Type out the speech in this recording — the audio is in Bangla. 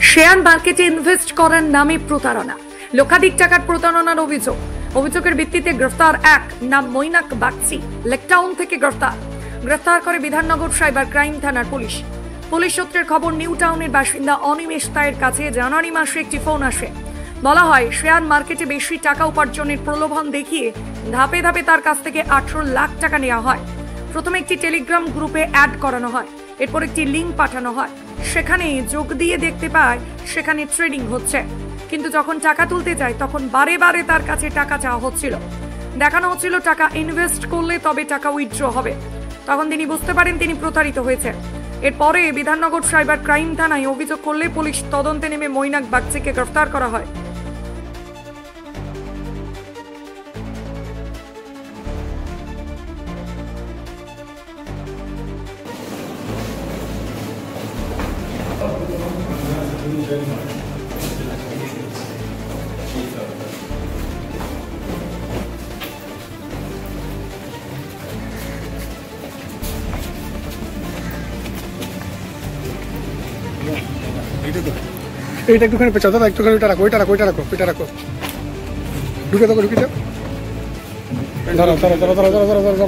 শেয়ার মার্কেটে ইনভেস্ট করার নামে প্রতারণা, লক্ষাধিক টাকার প্রতারণার অভিযোগ। অভিযোগের ভিত্তিতে গ্রেফতার এক, নাম মৈনাক বাগচি, লেকটাউন থেকে গ্রেফতার করে বিধাননগর সাইবার ক্রাইম থানার পুলিশ। পুলিশ সূত্রের খবর, নিউ টাউনের বাসিন্দা অনিমেষ তায়ের কাছে জানুয়ারি মাসে একটি ফোন আসে। বলা হয়, শেয়ার মার্কেটে বেশি টাকা উপার্জনের প্রলোভন দেখিয়ে ধাপে ধাপে তার কাছ থেকে 18 লাখ টাকা নেওয়া হয়। প্রথমে একটি টেলিগ্রাম গ্রুপে অ্যাড করানো হয়, এরপর একটি লিঙ্ক পাঠানো হয়। সেখানে যোগ দিয়ে দেখতে পায় সেখানে ট্রেডিং হচ্ছে, কিন্তু যখন টাকা তুলতে যায় তখন বারে বারে তার কাছে টাকা চাওয়া হচ্ছিল। দেখানো হচ্ছিল টাকা ইনভেস্ট করলে তবে টাকা উইথড্র হবে। তখন তিনি বুঝতে পারেন তিনি প্রতারিত হয়েছে। এরপরে বিধাননগর সাইবার ক্রাইম থানায় অভিযোগ করলে পুলিশ তদন্তে নেমে মৈনাক বাগচিকে গ্রেফতার করা হয়। এইটা একটুখানি পেঁচা দাদা, একটুখানি ওইটা রাখো ঢুকে যাও। ধরো